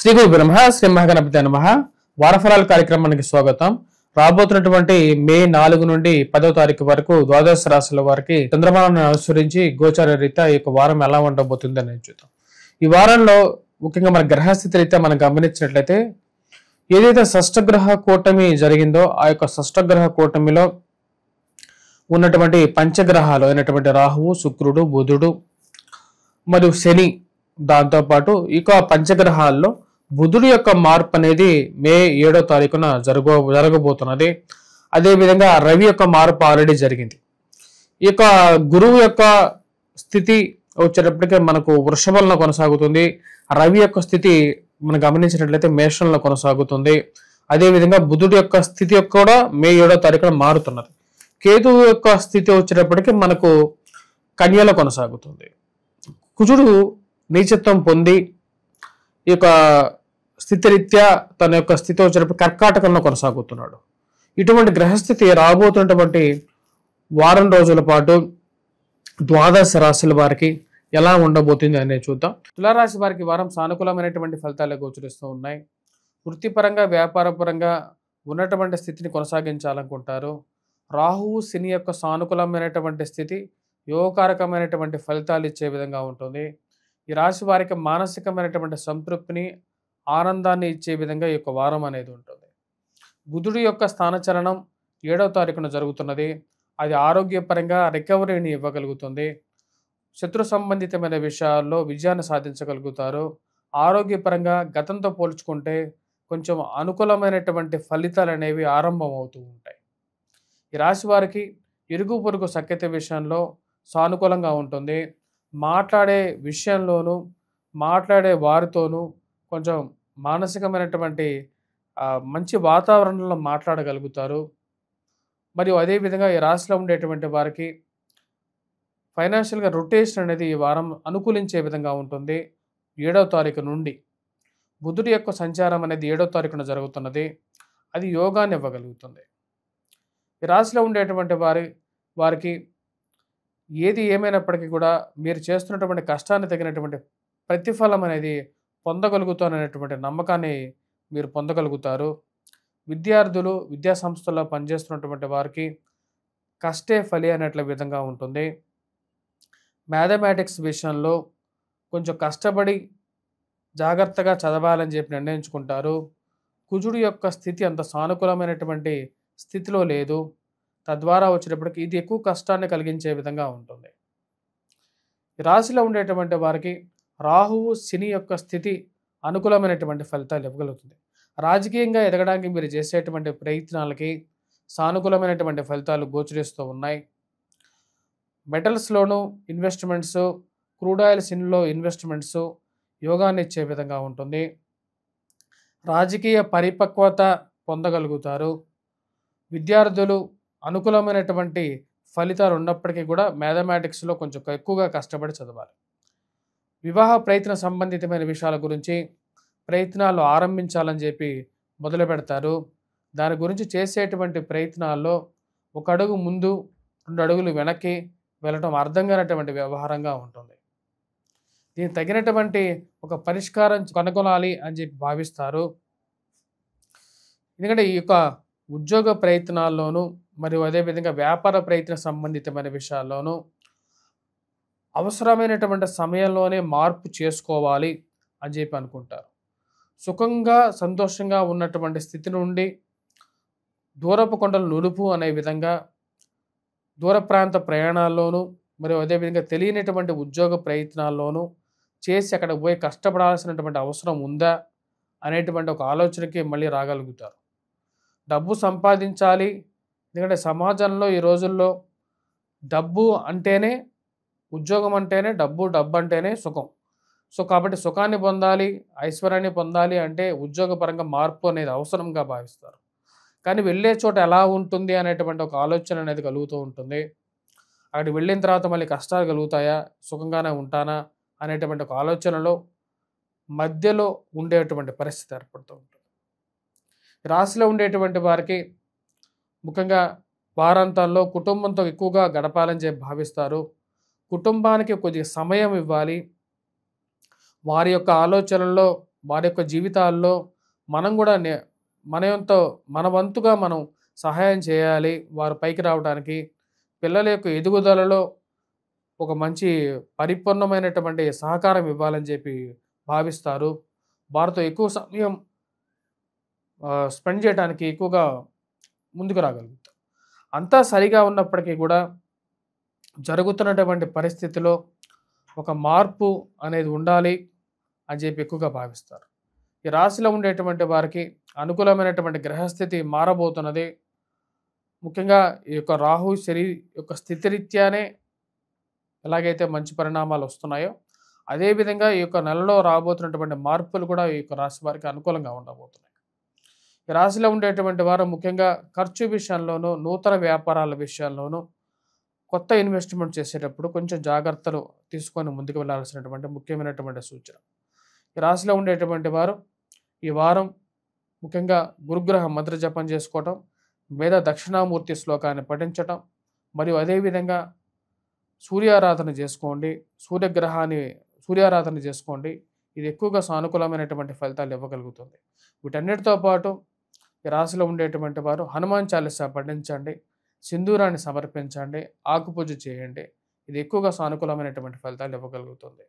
శ్రీ గురు బ్రహ్మ శ్రీ మహాగణపతి నమః. వారఫలాల కార్యక్రమానికి స్వాగతం. రాబోతున్నటువంటి మే 4 నుండి 10వ తారీఖు వరకు ద్వాదశ రాశుల వారికి చంద్రమానాన్ని అనుసరించి గోచార రీత్యా ఈ యొక్క వారం ఎలా ఉండబోతుంది అనేది చూద్దాం. ఈ వారంలో ముఖ్యంగా మన గ్రహస్థితి రీత్యా మనం గమనించినట్లయితే ఏదైతే షష్టగ్రహ కూటమి జరిగిందో ఆ యొక్క షష్టగ్రహ కూటమిలో ఉన్నటువంటి పంచగ్రహాలు అయినటువంటి రాహువు, శుక్రుడు, బుధుడు మరియు శని, దాంతోపాటు ఇక పంచగ్రహాల్లో బుధుడు యొక్క మార్పు అనేది మే 7వ తారీఖున జరగబోతున్నది. అదేవిధంగా రవి యొక్క మార్పు ఆల్రెడీ జరిగింది. ఇక గురువు యొక్క స్థితి వచ్చేటప్పటికే మనకు వృషభంలో కొనసాగుతుంది. రవి యొక్క స్థితి మనం గమనించినట్లయితే మేషంలో కొనసాగుతుంది. అదేవిధంగా బుధుడు యొక్క స్థితి కూడా మే 7వ తారీఖున మారుతున్నది. కేతువు యొక్క స్థితి వచ్చేటప్పటికి మనకు కన్యలో కొనసాగుతుంది. కుజుడు నీచత్వం పొంది ఈ యొక్క స్థితిరీత్యా తన యొక్క స్థితి వచ్చేటప్పుడు కర్కాటకంలో కొనసాగుతున్నాడు. ఇటువంటి గ్రహస్థితి రాబోతున్నటువంటి వారం రోజుల పాటు ద్వాదశ రాశుల వారికి ఎలా ఉండబోతుంది అనేది చూద్దాం. తులారాశి వారికి వారం సానుకూలమైనటువంటి ఫలితాలు గోచరిస్తూ ఉన్నాయి. వృత్తిపరంగా, వ్యాపారపరంగా ఉన్నటువంటి స్థితిని కొనసాగించాలనుకుంటారు. రాహువు, శని యొక్క సానుకూలమైనటువంటి స్థితి యోగకారకమైనటువంటి ఫలితాలు ఇచ్చే విధంగా ఉంటుంది. ఈ రాశి వారికి మానసికమైనటువంటి సంతృప్తిని, ఆనందాన్ని ఇచ్చే విధంగా ఈ యొక్క వారం అనేది ఉంటుంది. బుధుడి యొక్క స్థానచలనం 7వ తారీఖున జరుగుతున్నది. అది ఆరోగ్యపరంగా రికవరీని ఇవ్వగలుగుతుంది. శత్రు సంబంధితమైన విషయాల్లో విజయాన్ని సాధించగలుగుతారు. ఆరోగ్యపరంగా గతంతో పోల్చుకుంటే కొంచెం అనుకూలమైనటువంటి ఫలితాలు అనేవి ఆరంభం అవుతూ ఉంటాయి. ఈ రాశి వారికి ఇరుగు పొరుగు సఖ్యత విషయంలో సానుకూలంగా ఉంటుంది. మాట్లాడే విషయంలోనూ, మాట్లాడే వారితోనూ కొంచెం మానసికమైనటువంటి మంచి వాతావరణంలో మాట్లాడగలుగుతారు. మరియు అదేవిధంగా ఈ రాశిలో ఉండేటువంటి వారికి ఫైనాన్షియల్గా రొటేషన్ అనేది ఈ వారం అనుకూలించే విధంగా ఉంటుంది. 7వ తారీఖు నుండి బుధుడి యొక్క సంచారం అనేది 7వ తారీఖున జరుగుతున్నది. అది యోగాన్ని ఇవ్వగలుగుతుంది. ఈ రాశిలో ఉండేటువంటి వారికి ఏది ఏమైనప్పటికీ కూడా మీరు చేస్తున్నటువంటి కష్టాన్ని తగినటువంటి ప్రతిఫలం అనేది పొందగలుగుతారనేటువంటి నమ్మకాన్ని మీరు పొందగలుగుతారు. విద్యార్థులు, విద్యా సంస్థల్లో పనిచేస్తున్నటువంటి వారికి కష్టే ఫలి అనేట్ల విధంగా ఉంటుంది. మ్యాథమెటిక్స్ విషయంలో కొంచెం కష్టపడి జాగ్రత్తగా చదవాలని చెప్పి నిర్ణయించుకుంటారు. కుజుడు యొక్క స్థితి అంత సానుకూలమైనటువంటి స్థితిలో లేదు. తద్వారా వచ్చేటప్పటికి ఇది ఎక్కువ కష్టాన్ని కలిగించే విధంగా ఉంటుంది. ఈ రాశిలో ఉండేటువంటి వారికి రాహువు, శని యొక్క స్థితి అనుకూలమైనటువంటి ఫలితాలు ఇవ్వగలుగుతుంది. రాజకీయంగా ఎదగడానికి మీరు చేసేటువంటి ప్రయత్నాలకి సానుకూలమైనటువంటి ఫలితాలు గోచరిస్తూ ఉన్నాయి. మెటల్స్లోనూ ఇన్వెస్ట్మెంట్స్, క్రూడ్ ఆయిల్ సిన్లో ఇన్వెస్ట్మెంట్స్ యోగాన్ని ఇచ్చే విధంగా ఉంటుంది. రాజకీయ పరిపక్వత పొందగలుగుతారు. విద్యార్థులు అనుకూలమైనటువంటి ఫలితాలు ఉన్నప్పటికీ కూడా మ్యాథమెటిక్స్లో కొంచెం ఎక్కువగా కష్టపడి చదవాలి. వివాహ ప్రయత్న సంబంధితమైన విషయాల గురించి ప్రయత్నాలు ఆరంభించాలని చెప్పి మొదలు పెడతారు. దాని గురించి చేసేటువంటి ప్రయత్నాల్లో 1 అడుగు ముందు 2 అడుగులు వెనక్కి వెళ్ళటం అర్థం కానటువంటి వ్యవహారంగా ఉంటుంది. దీనికి తగినటువంటి ఒక పరిష్కారం కనుగొనాలి అని చెప్పి భావిస్తారు. ఎందుకంటే ఈ యొక్క ఉద్యోగ ప్రయత్నాల్లోనూ మరియు అదేవిధంగా వ్యాపార ప్రయత్న సంబంధితమైన విషయాల్లోనూ అవసరమైనటువంటి సమయంలోనే మార్పు చేసుకోవాలి అని చెప్పి అనుకుంటారు. సుఖంగా, సంతోషంగా ఉన్నటువంటి స్థితి నుండి దూరపు కొండలు నులుపు అనే విధంగా దూర ప్రాంత ప్రయాణాల్లోనూ మరియు అదేవిధంగా తెలియనటువంటి ఉద్యోగ ప్రయత్నాల్లోనూ చేసి అక్కడ పోయి కష్టపడాల్సినటువంటి అవసరం ఉందా అనేటువంటి ఒక ఆలోచనకి మళ్ళీ రాగలుగుతారు. డబ్బు సంపాదించాలి, ఎందుకంటే సమాజంలో ఈ రోజుల్లో డబ్బు అంటేనే, ఉద్యోగం అంటేనే డబ్బు, డబ్బు అంటేనే సుఖం. సో కాబట్టి సుఖాన్ని పొందాలి, ఐశ్వర్యాన్ని పొందాలి అంటే ఉద్యోగపరంగా మార్పు అనేది అవసరంగా భావిస్తారు. కానీ వెళ్ళే చోట ఎలా ఉంటుంది అనేటువంటి ఒక ఆలోచన అనేది కలుగుతూ ఉంటుంది. అక్కడికి వెళ్ళిన తర్వాత మళ్ళీ కష్టాలు కలుగుతాయా, సుఖంగానే ఉంటానా అనేటువంటి ఒక ఆలోచనలో మధ్యలో ఉండేటువంటి పరిస్థితి ఏర్పడుతూ ఉంటుంది. రాశిలో ఉండేటువంటి వారికి ముఖ్యంగా వారాంతాల్లో కుటుంబంతో ఎక్కువగా గడపాలని చెప్పి భావిస్తారు. కుటుంబానికి కొద్దిగా సమయం ఇవ్వాలి. వారి యొక్క ఆలోచనల్లో వారి యొక్క జీవితాల్లో మనం కూడా మన వంతుగా మనం సహాయం చేయాలి వారు పైకి రావడానికి. పిల్లల యొక్క ఎదుగుదలలో ఒక మంచి పరిపూర్ణమైనటువంటి సహకారం ఇవ్వాలని చెప్పి భావిస్తారు. వారితో ఎక్కువ సమయం స్పెండ్ చేయడానికి ఎక్కువగా ముందుకు రాగలుగుతారు. అంతా సరిగా ఉన్నప్పటికీ కూడా జరుగుతున్నటువంటి పరిస్థితిలో ఒక మార్పు అనేది ఉండాలి అని చెప్పి ఎక్కువగా భావిస్తారు. ఈ రాశిలో ఉండేటువంటి వారికి అనుకూలమైనటువంటి గ్రహస్థితి మారబోతున్నది. ముఖ్యంగా ఈ యొక్క రాహు శని యొక్క స్థితిరీత్యానే ఎలాగైతే మంచి పరిణామాలు వస్తున్నాయో అదేవిధంగా ఈ యొక్క నెలలో రాబోతున్నటువంటి మార్పులు కూడా ఈ యొక్క రాశి వారికి అనుకూలంగా ఉండబోతున్నాయి. ఈ రాశిలో ఉండేటువంటి వారు ముఖ్యంగా ఖర్చు విషయంలోనూ, నూతన వ్యాపారాల విషయాల్లోనూ, కొత్త ఇన్వెస్ట్మెంట్ చేసేటప్పుడు కొంచెం జాగ్రత్తలు తీసుకొని ముందుకు వెళ్ళాల్సినటువంటి ముఖ్యమైనటువంటి సూచన. ఈ రాశిలో ఉండేటువంటి వారు ఈ వారం ముఖ్యంగా గురుగ్రహ మంత్ర జపం చేసుకోవటం, వేద దక్షిణామూర్తి శ్లోకాన్ని పఠించటం, మరియు అదేవిధంగా సూర్యారాధన చేసుకోండి, సూర్యారాధన చేసుకోండి. ఇది ఎక్కువగా సానుకూలమైనటువంటి ఫలితాలు ఇవ్వగలుగుతుంది. వీటన్నిటితో పాటు ఈ రాశిలో ఉండేటువంటి వారు హనుమాన్ చాలీసా పఠించండి, సింధూరాన్ని సమర్పించండి, ఆకుపూజ చేయండి. ఇది ఎక్కువగా సానుకూలమైనటువంటి ఫలితాలు ఇవ్వగలుగుతుంది.